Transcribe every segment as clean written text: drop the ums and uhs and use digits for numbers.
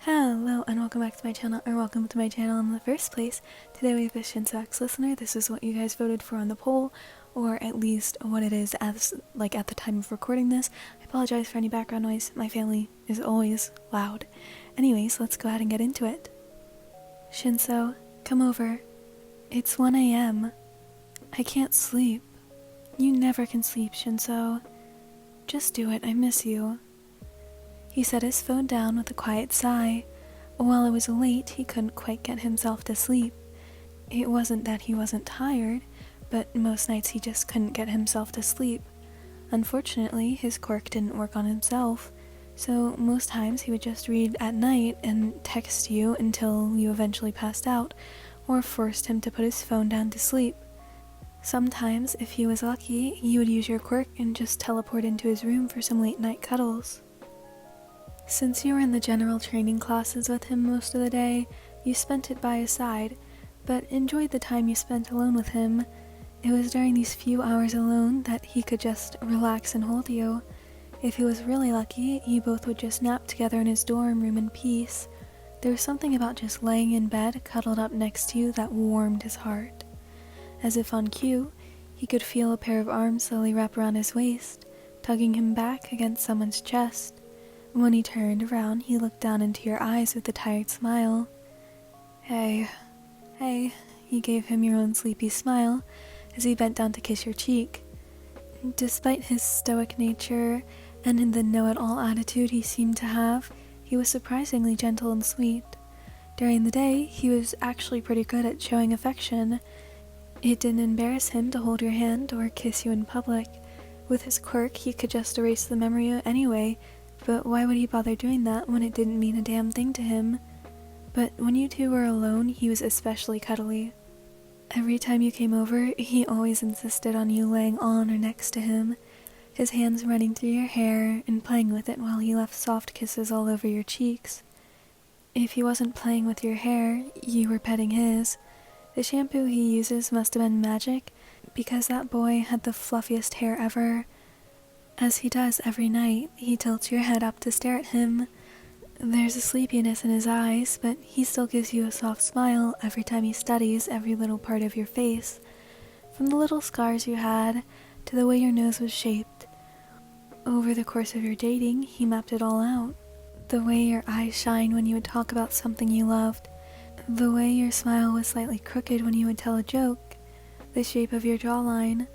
Hello and welcome back to my channel, or welcome to my channel in the first place. Today we have a Shinsou listener. This is what you guys voted for on the poll, or at least what it is as at the time of recording this. I apologize for any background noise. My family is always loud. Anyways, let's go ahead and get into it. Shinsou, come over. It's 1 a.m. I can't sleep. You never can sleep, Shinsou. Just do it, I miss you. He set his phone down with a quiet sigh. While it was late, he couldn't quite get himself to sleep. It wasn't that he wasn't tired, but most nights he just couldn't get himself to sleep. Unfortunately, his quirk didn't work on himself, so most times he would just read at night and text you until you eventually passed out, or forced him to put his phone down to sleep. Sometimes, if he was lucky, you would use your quirk and just teleport into his room for some late-night cuddles. Since you were in the general training classes with him most of the day, you spent it by his side, but enjoyed the time you spent alone with him. It was during these few hours alone that he could just relax and hold you. If he was really lucky, you both would just nap together in his dorm room in peace. There was something about just laying in bed, cuddled up next to you, that warmed his heart. As if on cue, he could feel a pair of arms slowly wrap around his waist, tugging him back against someone's chest. When he turned around, he looked down into your eyes with a tired smile. Hey, you gave him your own sleepy smile as he bent down to kiss your cheek. Despite his stoic nature and in the know-it-all attitude he seemed to have, he was surprisingly gentle and sweet. During the day, he was actually pretty good at showing affection. It didn't embarrass him to hold your hand or kiss you in public. With his quirk, he could just erase the memory anyway, but why would he bother doing that when it didn't mean a damn thing to him? But when you two were alone, he was especially cuddly. Every time you came over, he always insisted on you laying on or next to him, his hands running through your hair and playing with it while he left soft kisses all over your cheeks. If he wasn't playing with your hair, you were petting his. The shampoo he uses must have been magic, because that boy had the fluffiest hair ever. As he does every night, he tilts your head up to stare at him. There's a sleepiness in his eyes, but he still gives you a soft smile every time he studies every little part of your face, from the little scars you had to the way your nose was shaped. Over the course of your dating, he mapped it all out. The way your eyes shine when you would talk about something you loved, the way your smile was slightly crooked when you would tell a joke, the shape of your jawline.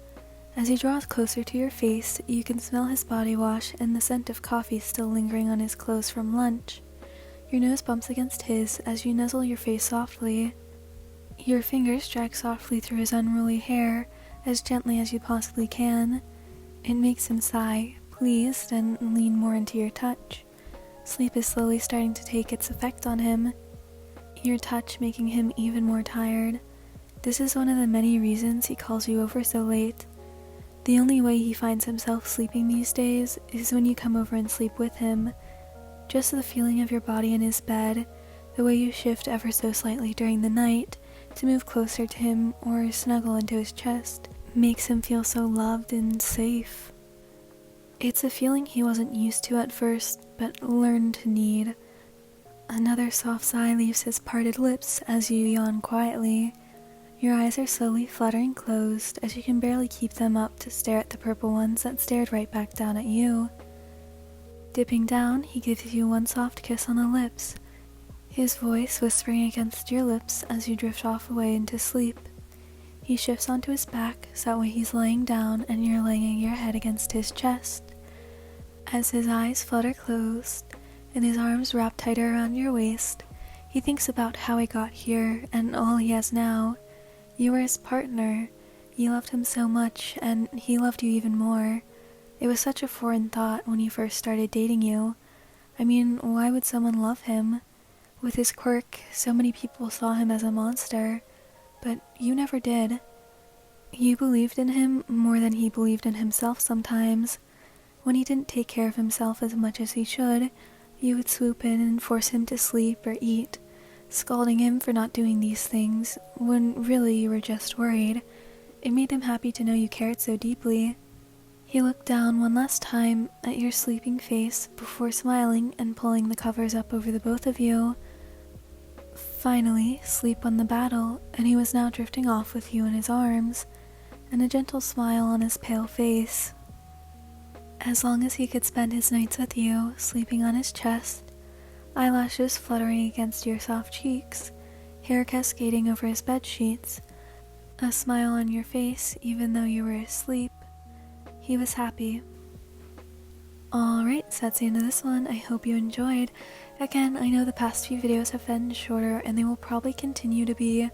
As he draws closer to your face, you can smell his body wash and the scent of coffee still lingering on his clothes from lunch. Your nose bumps against his as you nuzzle your face softly. Your fingers drag softly through his unruly hair, as gently as you possibly can. It makes him sigh, pleased, and lean more into your touch. Sleep is slowly starting to take its effect on him, your touch making him even more tired. This is one of the many reasons he calls you over so late. The only way he finds himself sleeping these days is when you come over and sleep with him. Just the feeling of your body in his bed, the way you shift ever so slightly during the night to move closer to him or snuggle into his chest, makes him feel so loved and safe. It's a feeling he wasn't used to at first, but learned to need. Another soft sigh leaves his parted lips as you yawn quietly. Your eyes are slowly fluttering closed as you can barely keep them up to stare at the purple ones that stared right back down at you. Dipping down, he gives you one soft kiss on the lips, his voice whispering against your lips as you drift off away into sleep. He shifts onto his back, so that way he's laying down and you're laying your head against his chest. As his eyes flutter closed and his arms wrap tighter around your waist, he thinks about how he got here and all he has now. You were his partner. You loved him so much, and he loved you even more. It was such a foreign thought when he first started dating you. I mean, why would someone love him? With his quirk, so many people saw him as a monster, but you never did. You believed in him more than he believed in himself sometimes. When he didn't take care of himself as much as he should, you would swoop in and force him to sleep or eat, scolding him for not doing these things, when really you were just worried. It made him happy to know you cared so deeply. He looked down one last time at your sleeping face before smiling and pulling the covers up over the both of you. Finally, sleep won the battle, and he was now drifting off with you in his arms, and a gentle smile on his pale face. As long as he could spend his nights with you, sleeping on his chest, eyelashes fluttering against your soft cheeks, hair cascading over his bed sheets, a smile on your face even though you were asleep, he was happy. Alright, so that's the end of this one. I hope you enjoyed. Again, I know the past few videos have been shorter and they will probably continue to be.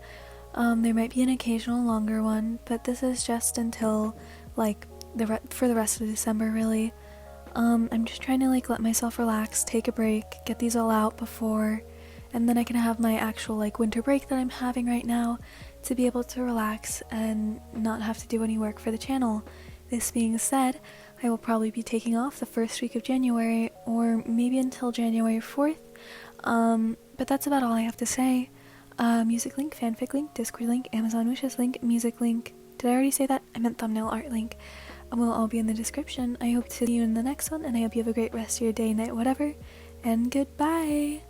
There might be an occasional longer one, but this is just until for the rest of December really. I'm just trying to let myself relax, take a break, get these all out before, and then I can have my actual winter break that I'm having right now to be able to relax and not have to do any work for the channel. This being said, I will probably be taking off the first week of January, or maybe until January 4th, but that's about all I have to say. Music link, fanfic link, Discord link, Amazon wishes link, music link, did I already say that? I meant thumbnail art link, will all be in the description. I hope to see you in the next one, and I hope you have a great rest of your day, night, whatever, and goodbye!